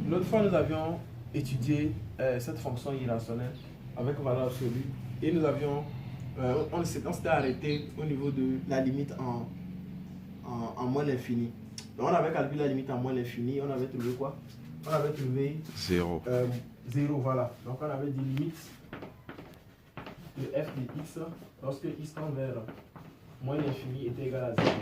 L'autre fois, nous avions étudié cette fonction irrationnelle avec valeur absolue et nous avions, on s'était arrêté au niveau de la limite en moins l'infini. Donc on avait calculé la limite en moins l'infini, on avait trouvé quoi? On avait trouvé 0. 0, voilà. Donc on avait dit limite de f de x lorsque x tend vers moins l'infini était égal à 0.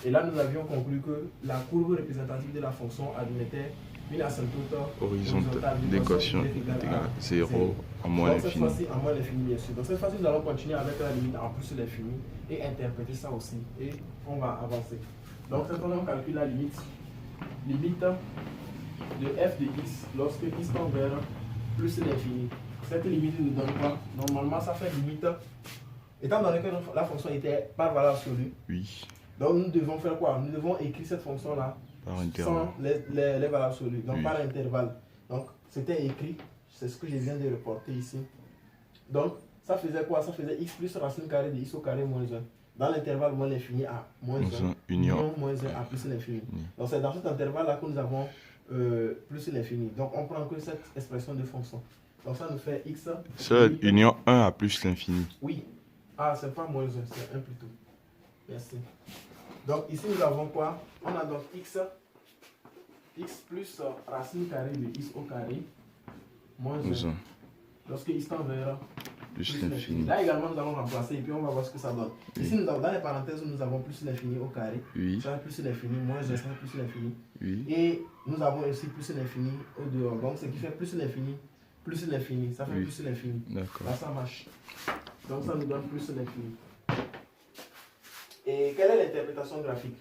Et là, nous avions conclu que la courbe représentative de la fonction admettait une asymptote horizontale d'équation égale à 0 en moins l'infini. l'infini. Cette fois-ci, en moins l'infini, bien sûr. Donc cette fois-ci, nous allons continuer avec la limite en plus de l'infini et interpréter ça aussi. Et on va avancer. Donc cette fois, on calcule la limite. Limite de f de x lorsque x tend vers plus l'infini. Cette limite nous donne quoi? Normalement, ça fait limite. Étant donné que la fonction était par valeur absolue, Oui. donc nous devons faire quoi? Nous devons écrire cette fonction-là sans les valeurs absolues, donc oui. par intervalle. Donc c'était écrit, c'est ce que je viens de reporter ici. Donc ça faisait quoi? Ça faisait x plus racine carrée de x au carré moins 1. Dans l'intervalle moins l'infini à moins 1, union moins 1 à plus l'infini. Donc c'est dans cet intervalle-là que nous avons plus l'infini. Donc on prend que cette expression de fonction. Donc ça nous fait x. C'est union 1 à plus l'infini. Oui. Ah, c'est pas moins 1, c'est 1 plutôt. Merci. Donc ici nous avons quoi? On a donc x plus racine carrée de x au carré moins 1. Lorsque x tend vers plus l'infini. Là également nous allons remplacer et puis on va voir ce que ça donne. Oui. Ici dans les parenthèses nous avons plus l'infini au carré. Oui. Ça fait plus l'infini, moins 1, ça fait plus l'infini. Oui. Et nous avons aussi plus l'infini au dehors. Donc ce qui fait plus l'infini, ça fait plus l'infini. D'accord. Là ça marche. Donc ça nous donne plus l'infini. Et quelle est l'interprétation graphique?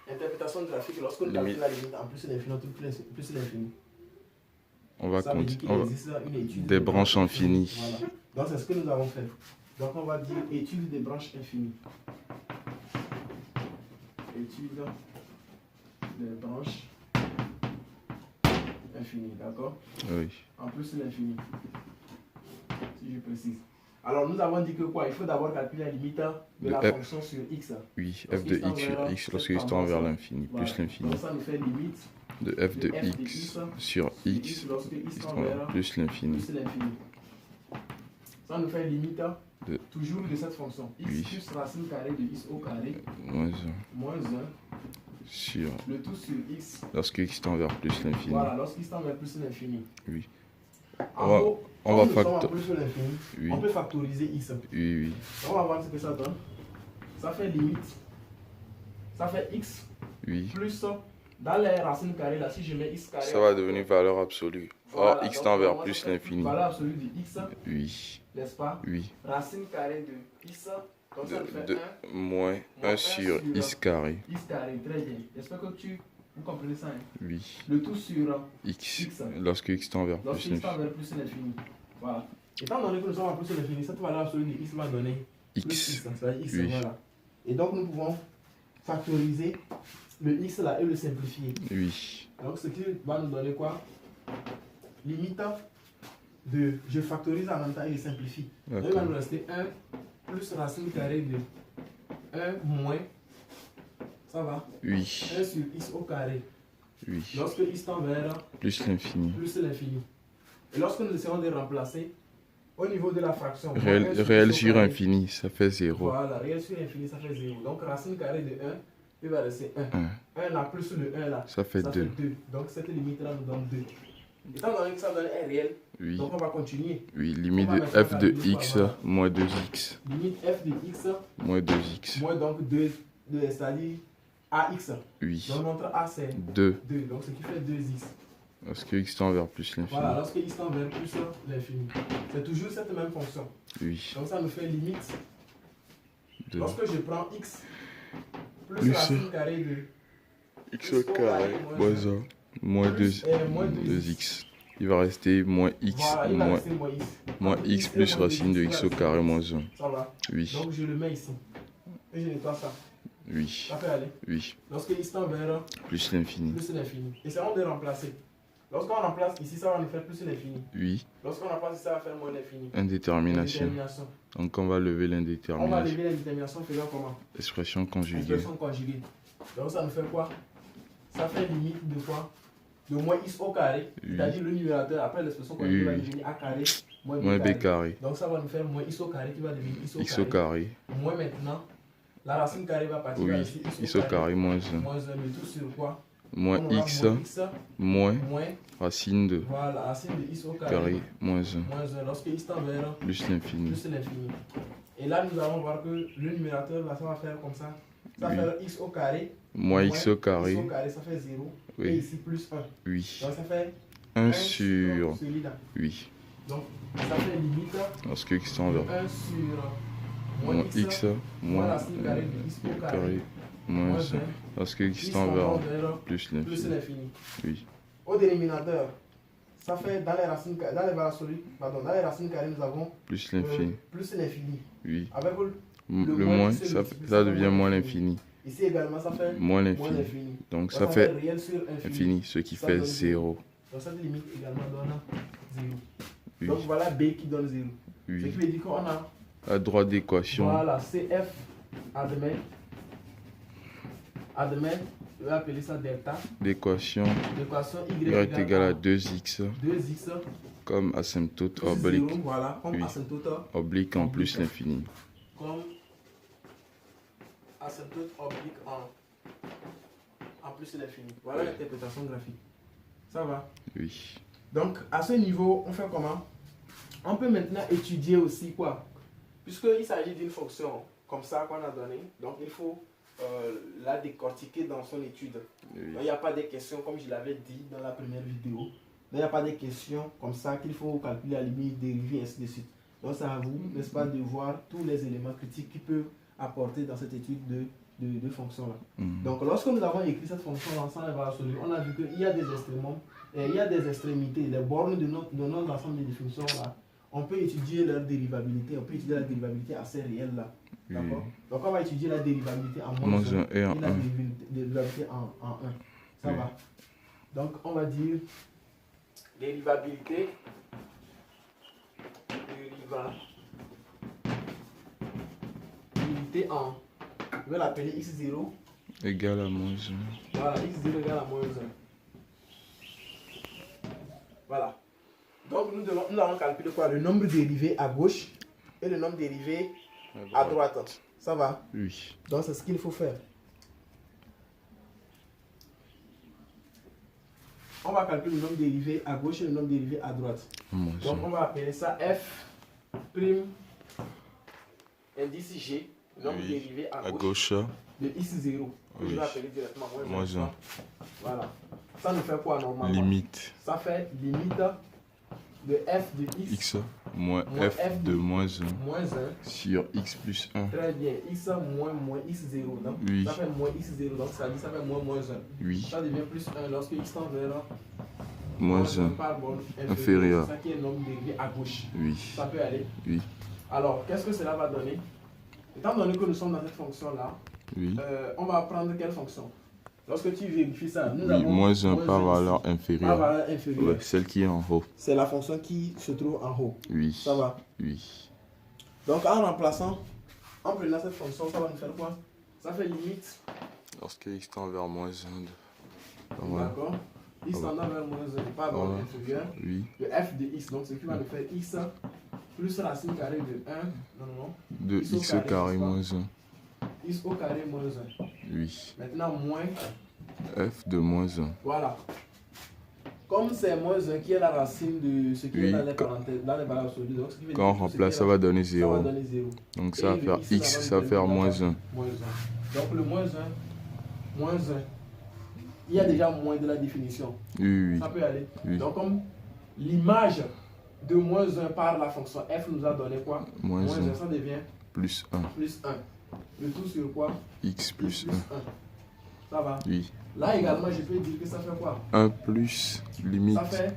L'interprétation graphique, lorsque nous calculons la limite en plus l'infini, plus l'infini. On va compter des branches infinies. Voilà. Donc c'est ce que nous avons fait. Donc on va dire étude des branches infinies. Étude des branches infinies, d'accord? Oui. En plus l'infini. Si je précise. Alors nous avons dit que quoi? Il faut d'abord calculer la limite de la fonction sur x. Oui, f de x sur x lorsque x tend vers l'infini, plus l'infini. Donc ça nous fait limite de f de x sur x lorsque x tend vers vers plus l'infini. Ça nous fait limite toujours de cette fonction. X plus racine carrée de x au carré moins 1 sur le tout sur x lorsque x tend vers plus l'infini. Voilà, lorsque x tend vers plus l'infini. Oui. On va oui. On peut factoriser x. Oui. On va voir ce que ça donne. Ça fait limite. Ça fait x plus dans les racines carrées là, si je mets x carré. Ça va devenir valeur absolue. Voilà, or x tend vers plus l'infini. Valeur absolue de x. Oui. N'est-ce pas? Oui. Racine carrée de x. Donc ça nous fait 1. Moins 1 sur x carré. X carré, très bien. J'espère que vous comprenez ça. Hein? Oui. Le tout sur x. Lorsque x tend vers plus l'infini. Voilà. Étant donné que nous sommes à plus l'infini, cette valeur absolue de x va donner x. X, voilà. Et donc nous pouvons factoriser le x là et le simplifier. Oui. Donc ce qui va nous donner quoi? Limite de je factorise en même temps et je simplifie. Donc il va nous rester 1 plus racine carrée de 1 moins. Ça va? Oui. 1 sur x au carré. Oui. Lorsque x tend vers plus l'infini. Et lorsque nous essayons de remplacer au niveau de la fraction. Réel sur infini, ça fait 0. Voilà, réel sur infini, ça fait 0. Donc racine carrée de 1, il va rester 1. 1 là plus le 1 là. Ça fait 2. Donc cette limite là nous donne 2. Étant donné que ça donne un réel, donc on va continuer. Oui, limite de f de x moins 2x. Limite f de x moins 2x. Moins donc 2, c'est-à-dire ax. Oui. Donc notre a c'est 2. Donc ce qui fait 2x. Lorsque x tend vers plus l'infini. Voilà, lorsque x tend vers plus l'infini. C'est toujours cette même fonction. Oui. Donc ça nous fait limite. Lorsque je prends x plus racine carrée de x au carré moins 2x. Il va rester moins x, voilà, moins x plus racine de x au carré moins 1. Ça va? Oui. Donc je le mets ici. Et je nettoie ça. Oui. Ça fait aller? Oui. Lorsque x tend vers plus l'infini. Essayons de remplacer. Lorsqu'on remplace ici, ça va nous faire plus l'infini. Oui. Lorsqu'on remplace ici, ça va faire moins l'infini. Indétermination. Donc on va lever l'indétermination. On va lever l'indétermination faisant comment? Expression conjuguée. Expression conjuguée. Donc ça nous fait quoi? Ça fait limite de quoi? de moins x au carré, Oui. c'est-à-dire le numérateur après l'expression qu'on Oui. va devenir a carré moins Moins b b carré. carré. Donc ça va nous faire moins x au carré qui va devenir X au carré. Moins maintenant, la racine carrée va partir Oui. ici, X au carré moins 1. moins 1, le tout sur quoi? Moins On aura x moins moins racine de voilà, racine de x au carré moins 1. Moins 1, lorsque x tend vers Plus l'infini. plus l'infini. Et là, nous allons voir que le numérateur, là, ça va faire comme ça. Ça va Oui. faire x au carré. Moins x au X carré. au carré, ça fait 0. Et Oui. ici, plus 1. Oui. Donc, ça fait 1 sur sur celui-là. oui. Donc, ça fait limite Lorsque x tend vers 1 sur moins x moins racine carrée de x au carré. carré moins 1. Lorsque x tend vers plus plus l'infini. l'infini. Oui. Au dénominateur, ça fait dans les racines, dans les valeurs absolues, pardon, dans les racines carrées, nous avons Plus l'infini. plus l'infini. Oui. Avec Le moins, ça devient moins l'infini. ici également, ça fait Moins moins l'infini. l'infini. Donc Donc, ça fait réel sur infini. infini, ce qui Ça fait donne 0. Donc cette limite également donne 0. Oui. Donc voilà B qui donne 0. Ce Oui. qui veut dire qu'on a, À droite d'équation, voilà, CF, admet, je vais appeler ça delta, l'équation l'équation y est égale à 2x 2x comme asymptote plus oblique 0, voilà, comme Oui. asymptote, oblique en plus l'infini. comme asymptote oblique en plus l'infini. Voilà l'interprétation graphique. Ça va? Oui. Donc, à ce niveau, on fait comment? On peut maintenant étudier aussi quoi? Puisqu'il s'agit d'une fonction comme ça qu'on a donnée, donc il faut la décortiquer dans son étude. Oui. Donc, il n'y a pas des questions, comme je l'avais dit dans la première vidéo, donc, il n'y a pas des questions comme ça qu'il faut calculer la limite, dériver, ainsi de suite. Donc, c'est à vous, n'est-ce pas, de voir tous les éléments critiques qui peuvent apporter dans cette étude de fonction-là. Donc, lorsque nous avons écrit cette fonction-là sans les valeurs absolues, on a vu qu'il y a des extrémums, il y a des extrémités, les bornes de notre ensemble de définitions-là. On peut étudier leur dérivabilité, on peut étudier la dérivabilité assez réelle là. Oui. D'accord? Donc on va étudier la dérivabilité en moins Moins 1 1 et en la 1. dérivabilité en 1. Ça Oui. va. Donc on va dire dérivabilité en, je vais l'appeler x0. Égal à moins 1. Voilà, x0 égale à moins 1. Voilà. Donc nous allons calculer quoi? Le nombre dérivé à gauche et le nombre dérivé à droite. Ça va? Oui. Donc c'est ce qu'il faut faire. On va calculer le nombre dérivé à gauche et le nombre dérivé à droite. Moins Donc on 1. va appeler ça f prime indice g, le nombre Oui. dérivé À à gauche gauche, de x0. Que je Oui. vais appeler directement moins 1. Voilà. Ça nous fait quoi normalement? Limite Ça fait limite de f de x, x moins moins f de moins 1 moins 1. sur x plus 1. Très bien. X moins x0. Donc Oui. ça fait moins x0. Donc ça dit ça fait moins 1. Oui. Ça devient plus 1 lorsque x tend vers Moins 1. par borne Inférieur. C'est ça qui est le nombre dérivé à gauche. Oui. Ça peut aller. Oui. Alors, qu'est-ce que cela va donner? Étant donné que nous sommes dans cette fonction-là, Oui. on va prendre quelle fonction? Lorsque tu vérifies ça, nous Oui. avons Moins 1 par ici. valeur Par inférieure. valeur inférieure. Ouais, celle qui est en haut. C'est la fonction qui se trouve en haut. Oui. Ça va? Oui. Donc, en remplaçant, en prenant cette fonction, ça va nous faire quoi? Ça fait limite. Lorsque x tend vers moins 1. Voilà. D'accord? X tendant vers moins 1 par valeur Voilà. inférieure. Oui. De f de x, donc ce qui va nous faire x plus racine carrée de 1, non, De x au carré moins 1. x au carré moins 1. Oui. Maintenant, moins, F de moins 1. voilà. Comme c'est moins 1 qui est la racine de ce qui Oui, est dans les parenthèses, dans les valeurs absolues, donc ce qui veut Quand on dire que ce remplace, qui est ça là, va donner ça va 0. donner 0. Donc ça va Et faire ici, x, ça va donner faire moins 1. moins 1. Donc le moins 1, il y a déjà moins de la définition. Oui, Ça peut aller. oui. Donc comme l'image de moins 1 par la fonction f nous a donné quoi? Moins Moins 1, 1 ça devient plus 1. plus 1. Le tout sur quoi? X plus 1. Ça va. Oui. Là également, je peux dire que ça fait quoi? 1 plus limite. Ça fait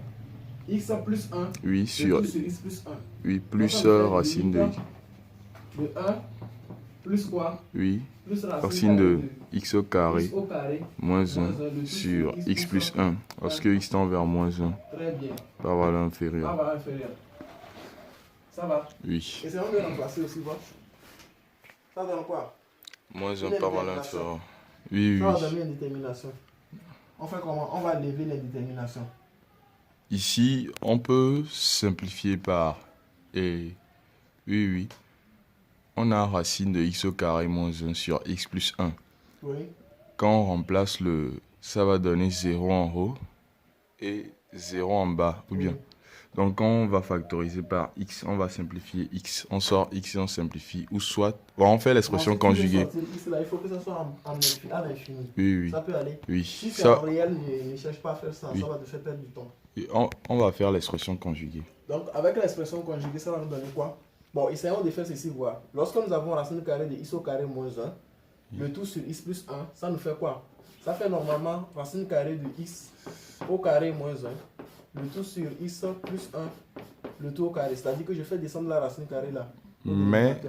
x plus 1. Oui, Le sur tout sur x plus 1. oui, Donc, plus ça nous fait racine de limite de 1 plus quoi? oui, Plus racine de x au carré x au carré moins moins 1 1 le tout sur x plus 1. Lorsque x tend vers moins 1 Très bien. par valeur Ah, inférieure. voilà, inférieur. Ça va. Oui. Et c'est on de remplacer aussi quoi? Ça donne quoi? Moins 1 Une par valeur détermination. inférieure. Oui, Ça va oui. donner une détermination. On fait comment? On va lever les déterminations. Ici, on peut simplifier par... Et oui. On a racine de x au carré moins 1 sur x plus 1. Oui. Quand on remplace ça va donner 0 en haut et 0 en bas, ou bien. Donc quand on va factoriser par x, on va simplifier x. On sort x et on simplifie. Ou soit, on fait l'expression conjuguée. X, là, il faut que ça soit à l'infini. Oui. Ça peut aller. Oui. Si c'est en réel, ne cherche pas à faire ça. Ça va te faire perdre du temps. Et on va faire l'expression conjuguée. Donc avec l'expression conjuguée, ça va nous donner quoi? Bon, essayons de faire ceci, voir. Lorsque nous avons racine carrée de x au carré moins 1, le tout sur x plus 1, ça nous fait quoi? Ça fait normalement racine carrée de x au carré moins 1, le tout sur x plus 1, le tout au carré. C'est-à-dire que je fais descendre la racine carrée là. Mais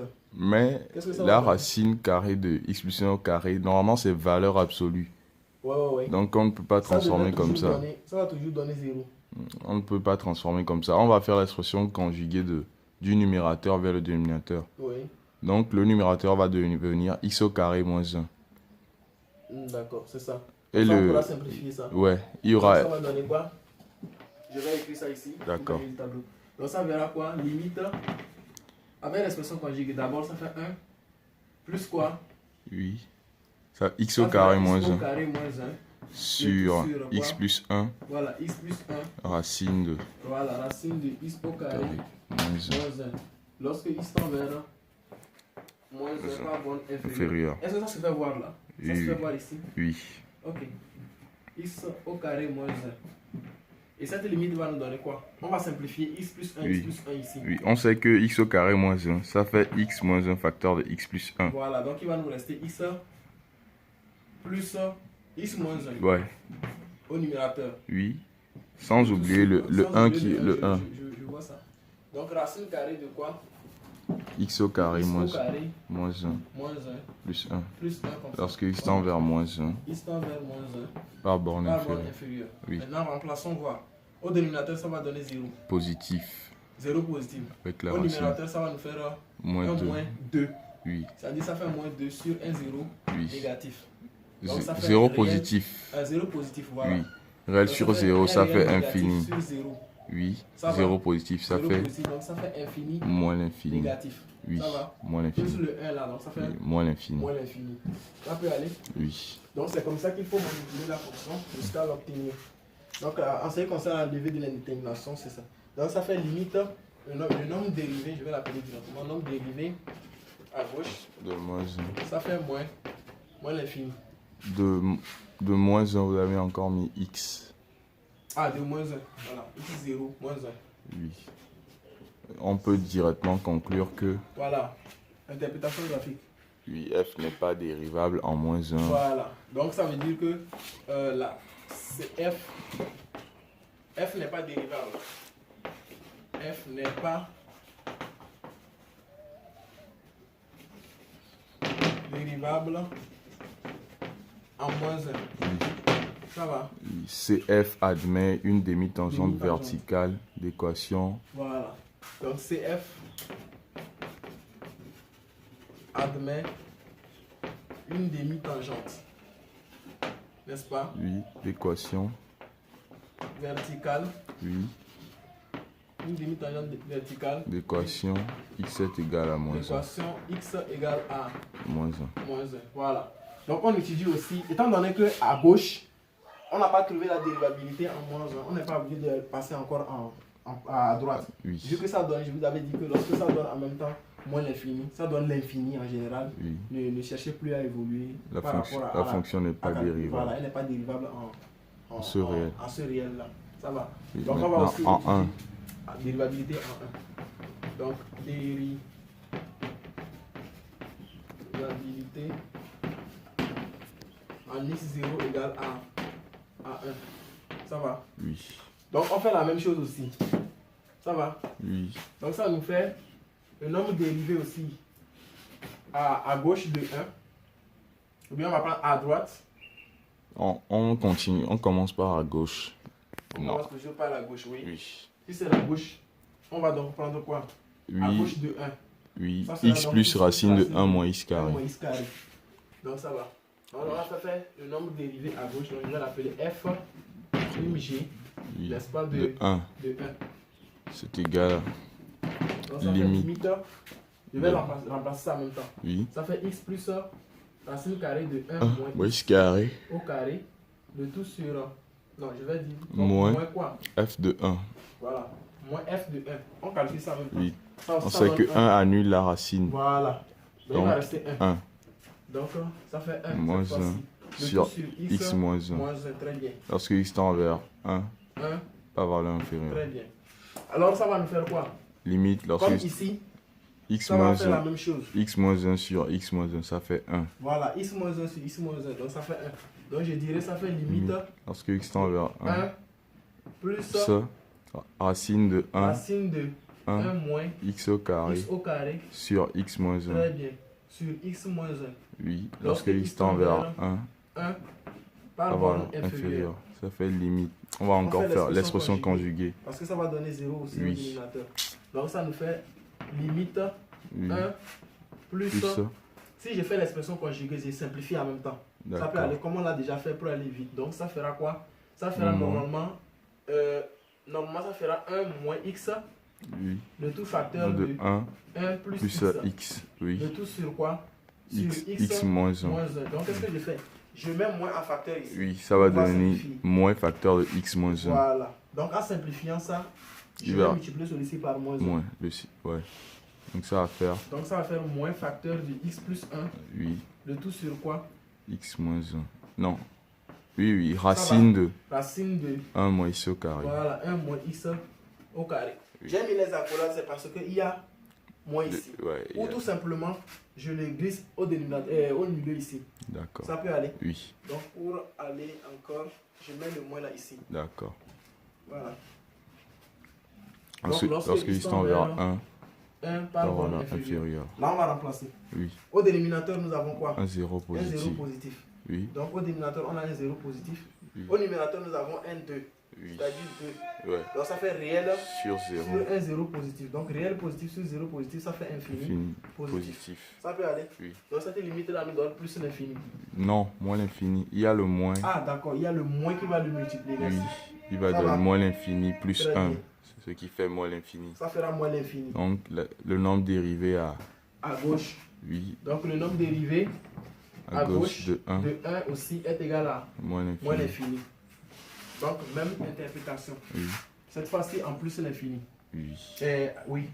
la racine carrée de x plus 1 au carré, normalement c'est valeur absolue. Ouais. Donc on ne peut pas transformer comme ça. Ça va toujours donner 0. On ne peut pas transformer comme ça. On va faire l'expression conjuguée du numérateur vers le dénominateur. Oui. Donc le numérateur va devenir x au carré moins 1. D'accord, c'est ça. Et on pourra simplifier ça. Ouais, il y aura... Donc, ça va donner quoi? Je vais écrire ça ici. D'accord. Donc ça verra quoi? Limite, avec l'expression conjuguée, d'abord ça fait 1 plus quoi? Oui. Ça, x au carré moins 1. Sur x plus 1. Voilà, x plus 1. Racine de... Voilà, racine de x au carré moins 1. Lorsque x tend vers moins 1 par borne inférieure. Est-ce que ça se fait voir là? Ça se fait voir ici? Oui. Ok. X au carré moins 1. Et cette limite va nous donner quoi? On va simplifier x plus 1, x plus 1 ici. Oui, on sait que x au carré moins 1, ça fait x moins 1 facteur de x plus 1. Voilà, donc il va nous rester x plus x moins 1. Ouais. Au numérateur. Oui. Sans oublier le 1 qui est le 1. Je vois ça. Donc racine carrée de quoi? X au carré moins 1 plus 1. Plus 1 comme ça. Lorsque x tend vers moins 1. X tend vers moins 1. Par borne inférieure. Oui. Maintenant remplaçons voir. Au dénominateur ça va donner 0. Positif. 0 positif. Avec la au numérateur ça va nous faire moins 2. Moins 2. Oui. C'est-à-dire ça fait moins 2 sur un 0 négatif. Donc, ça fait 0 positif. 0 positif, voilà. Oui. Réel sur 0, ça fait infini. Sur 0. Oui. 0 positif, ça fait... Donc ça fait infini. Moins l'infini. Négatif. Oui. Ça va. Moins l'infini. Plus le 1 là, donc ça fait... Moins l'infini. Moins l'infini. Ça peut aller? Oui. Donc c'est comme ça qu'il faut manipuler la fonction jusqu'à l'obtenir. Donc en ce qui concerne la levée de l'indétermination, c'est ça. Donc ça fait limite le nombre dérivé, je vais l'appeler directement, nombre dérivé à gauche. De moins 1. Ça fait moins l'infini. De moins 1, vous avez encore mis x. Ah, de moins 1. Voilà. X0, moins 1. Oui. On peut directement conclure que... Voilà. Interprétation graphique. Oui, f n'est pas dérivable en moins 1. Voilà. Donc ça veut dire que là, c'est f n'est pas dérivable. F n'est pas dérivable en moins 1. Oui. Ça va. CF admet une demi-tangente verticale d'équation. Voilà. Donc CF admet une demi-tangente. N'est-ce pas? Oui, l'équation. Verticale. Oui. Une demi-tangente verticale. L'équation x7 égale à moins 1. L'équation x égale à moins 1. Moins 1. Voilà. Donc on étudie aussi, étant donné qu'à gauche, on n'a pas trouvé la dérivabilité en moins 1, on n'est pas obligé de passer encore à droite. Oui. Vu que ça donne, je vous avais dit que lorsque ça donne en même temps moins l'infini, ça donne l'infini en général. Oui. Ne cherchez plus à évoluer. La fonction n'est pas dérivable. Voilà, elle n'est pas dérivable en ce réel. En ce réel là. Ça va. Oui, donc on va aussi en 1. Dérivabilité en 1. Donc dérivabilité en x0 égale à 1. Ça va? Oui. Donc on fait la même chose aussi. Ça va? Oui. Donc ça nous fait le nombre dérivé aussi à gauche de 1. Ou bien on va prendre à droite. On continue, on commence par à gauche. On commence toujours par la gauche, oui. Oui. Si c'est la gauche, on va donc prendre quoi? Oui. À gauche de 1. Oui. X plus racine de 1 moins x carré. 1 moins x carré. Donc ça va. Donc, on va faire le nombre dérivé à gauche. Donc, je vais l'appeler f prime g, Oui. n'est-ce pas, De 1. de 1. C'est égal à Donc, ça fait limite. limite. Je vais remplacer ça en même temps. Oui. Ça fait x plus racine carrée de 1 1 moins moins x x carré. au carré. Le tout sur. Non, je vais dire. Donc, Moins quoi? f de 1. Voilà. Moins f de 1. On calcule ça en même temps. Oui. Ça, On ça sait donne que 1 annule la racine. Voilà. Donc, il va rester 1. 1 Donc, ça fait 1. moins cette 1 fois-ci. Le sur tout x moins 1. Moins 1, très bien. Lorsque x tend vers 1, 1, pas valeur inférieure. très bien. Alors, ça va nous faire quoi? Limite, lorsque Comme ici, x ça va moins faire la 1, même chose. x moins 1 sur x moins 1, ça fait 1. Voilà, x moins 1 sur x moins 1, donc ça fait 1. Donc je dirais ça fait limite Lorsque x tend vers 1, 1 plus ça, racine de 1, racine de 1 1 moins x au carré x au carré, sur x moins 1. très bien, sur x moins 1. Oui, lorsque x tend vers 1, 1 pas par valeur borne inférieure. inférieure. Ça fait limite. On va encore fait faire l'expression l'expression conjuguée. Parce que ça va donner 0 aussi Oui. au dénominateur. Donc ça nous fait limite Oui, 1 plus, plus ça. si je fais l'expression conjuguée, j'ai simplifié en même temps. Ça peut D'accord. aller comme on l'a déjà fait pour aller vite. Donc ça fera quoi? Ça fera Moins. normalement ça fera 1 moins x, Oui, le tout facteur de de 1 1 plus plus x. x. Oui, Le tout sur quoi? Sur x moins 1. moins 1. Donc qu'est-ce que je fais? Je mets moins en facteur ici. Oui, ça va On va donner simplifier. moins facteur de x moins 1. Voilà. Donc en simplifiant ça, je Il vais va- multiplier celui-ci par moins 1. Moins, ouais. Donc ça va faire, Donc ça va faire moins facteur de x plus 1. oui, Le tout sur quoi? x moins 1. Non. Oui, racine de Racine de 1 moins x au carré. voilà, 1 moins x au carré. Oui. J'ai mis les accolades, c'est parce qu'il y a moins ici. Ouais, Ou tout simplement, je le glisse au dénominateur, au milieu ici. d'accord. Ça peut aller. Oui, Donc pour aller encore, je mets le moins là ici. d'accord. Voilà. Ensuite, lorsque lorsque x x tend tend vers vers 1, 1 pas par borne valeur inférieure. inférieure. Là, on va remplacer. Oui, Au dénominateur, nous avons quoi? un 0 Un 0 positif. positif. Oui, Donc au dénominateur, on a un 0 positif. Oui. Au numérateur, nous avons un 2. oui. C'est-à-dire 2. Ouais, Donc ça fait réel sur 0. sur un 0 positif. Donc réel positif sur 0 positif, ça fait infini. Infini, Positif. positif. Ça peut aller. Oui. Donc cette limite-là nous donne plus l'infini. Non, moins l'infini. Il y a le moins. Ah d'accord, il y a le moins qui va le multiplier. Oui, Merci. il va Ça donner va. moins l'infini plus Très 1. bien. C'est ce qui fait moins l'infini. Ça fera moins l'infini. Donc, le nombre dérivé à, À gauche. oui, Donc le nombre dérivé à gauche de 1, de 1 aussi est égal à moins moins l'infini. l'infini. Donc même interprétation. Oui, Cette fois-ci en plus l'infini. oui. Oui.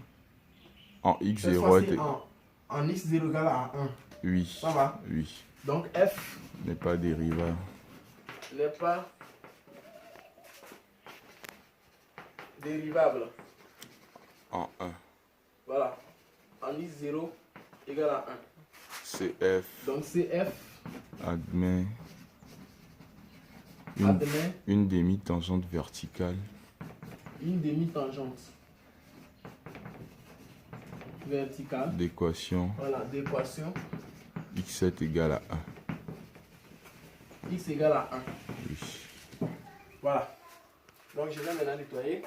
En Cette x0 fois-ci est... en x0 égale à 1. Oui, Ça va. oui. Donc f N'est pas dérivable. n'est pas dérivable. En 1. Voilà. En x0 égale à 1. CF Donc CF admet admet une demi-tangente verticale une demi-tangente verticale. d'équation Voilà, d'équation x7 égale à 1. x égale à 1. Oui. Voilà. Donc je vais maintenant nettoyer.